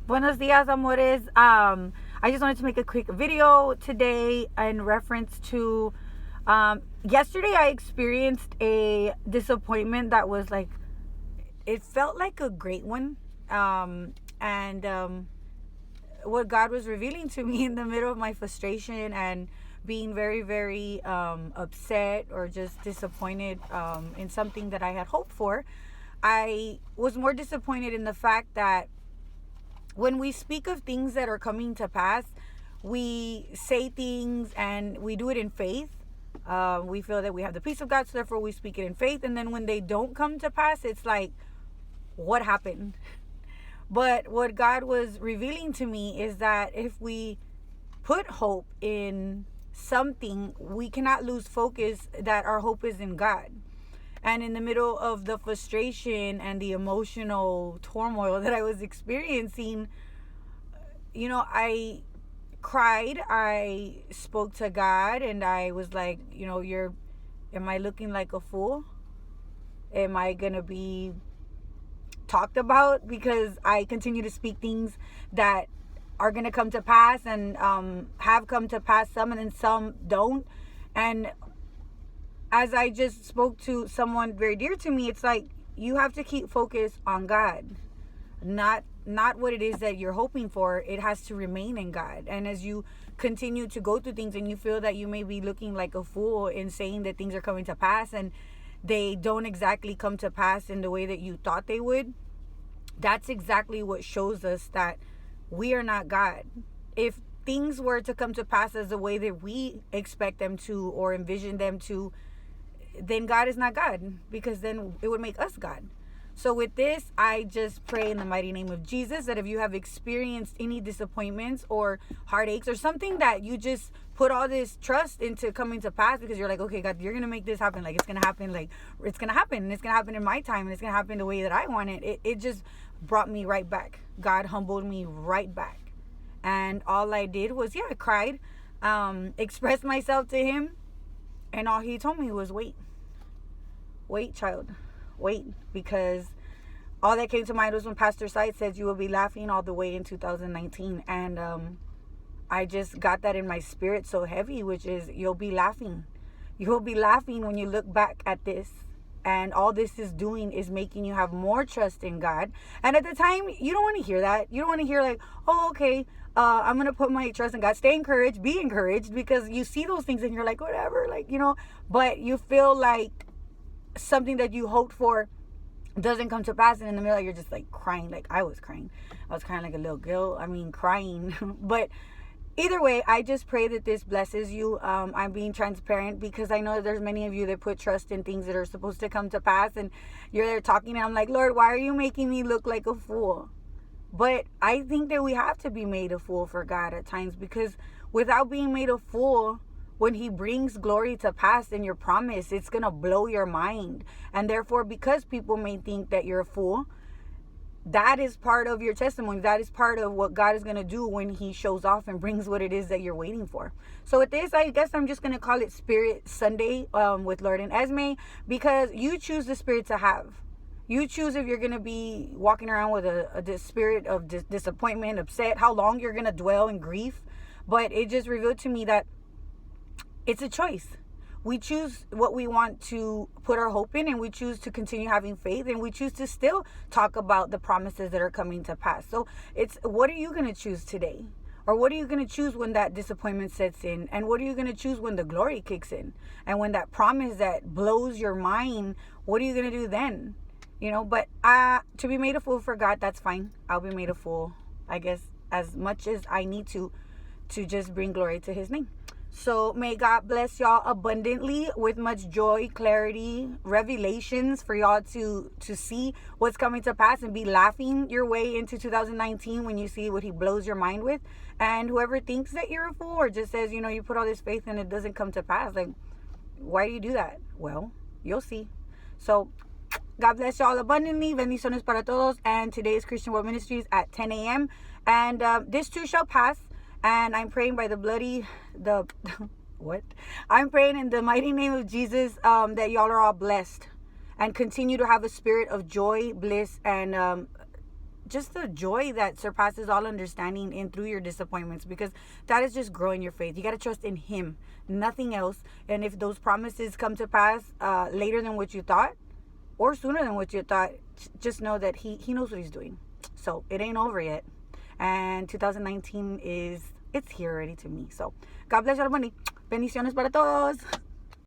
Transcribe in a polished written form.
Buenos dias, amores. I just wanted to make a quick video today in reference to yesterday I experienced a disappointment that was like, it felt like a great one. And what God was revealing to me in the middle of my frustration and being very, very upset or just disappointed in something that I had hoped for, I was more disappointed in the fact that when we speak of things that are coming to pass, we say things and we do it in faith. We feel that we have the peace of God, so therefore we speak it in faith. And then when they don't come to pass, it's like, what happened? But what God was revealing to me is that if we put hope in something, we cannot lose focus that our hope is in God. And in the middle of the frustration and the emotional turmoil that I was experiencing, I cried. I spoke to God and I was like, am I looking like a fool? Am I going to be talked about because I continue to speak things that are going to come to pass and have come to pass, some, and then some don't? And as I just spoke to someone very dear to me, it's like you have to keep focus on God, not what it is that you're hoping for. It has to remain in God. And as you continue to go through things and you feel that you may be looking like a fool in saying that things are coming to pass and they don't exactly come to pass in the way that you thought they would, that's exactly what shows us that we are not God. If things were to come to pass as the way that we expect them to or envision them to, then God is not God, because then it would make us God. So with this, I just pray in the mighty name of Jesus that if you have experienced any disappointments or heartaches or something that you just put all this trust into coming to pass because you're like, okay, God, you're going to make this happen. Like, it's going to happen. Like, it's going to happen. And it's going to happen in my time. And it's going to happen the way that I want it. It just brought me right back. God humbled me right back. And all I did was, I cried, expressed myself to him. And all he told me was, wait, child, wait, because all that came to mind was when Pastor Sight said you will be laughing all the way in 2019. And I just got that in my spirit so heavy, which is you'll be laughing. You'll be laughing when you look back at this. And all this is doing is making you have more trust in God. And at the time, you don't want to hear that. You don't want to hear like, oh, okay, I'm going to put my trust in God. Stay encouraged, be encouraged, because you see those things and you're like, whatever, like, but you feel like something that you hoped for doesn't come to pass, and in the middle you're just like crying. Like I was crying like a little girl, crying. But either way, I just pray that this blesses you. I'm being transparent because I know that there's many of you that put trust in things that are supposed to come to pass, and you're there talking and I'm like, Lord, why are you making me look like a fool? But I think that we have to be made a fool for God at times, because without being made a fool, when he brings glory to pass in your promise, it's going to blow your mind. And therefore, because people may think that you're a fool, that is part of your testimony. That is part of what God is going to do when he shows off and brings what it is that you're waiting for. So with this, I guess I'm just going to call it Spirit Sunday with Lord&Esmé, because you choose the spirit to have. You choose if you're going to be walking around with a spirit of disappointment, upset, how long you're going to dwell in grief. But it just revealed to me that it's a choice. We choose what we want to put our hope in, and we choose to continue having faith, and we choose to still talk about the promises that are coming to pass. So it's, what are you going to choose today? Or what are you going to choose when that disappointment sets in? And what are you going to choose when the glory kicks in? And when that promise that blows your mind, what are you going to do then? But to be made a fool for God, that's fine. I'll be made a fool, I guess, as much as I need to just bring glory to his name. So may God bless y'all abundantly with much joy, clarity, revelations for y'all to see what's coming to pass and be laughing your way into 2019 when you see what he blows your mind with. And whoever thinks that you're a fool or just says, you put all this faith and it doesn't come to pass, like, why do you do that? Well, you'll see. So God bless y'all abundantly. Bendiciones para todos. And today is Christian World Ministries at 10 a.m. And this too shall pass. And I'm praying by I'm praying in the mighty name of Jesus that y'all are all blessed and continue to have a spirit of joy, bliss, and just the joy that surpasses all understanding in through your disappointments, because that is just growing your faith. You got to trust in him, nothing else. And if those promises come to pass later than what you thought or sooner than what you thought, just know that he knows what he's doing. So it ain't over yet, and 2019 it's here already to me. So God bless everybody. Bendiciones para todos.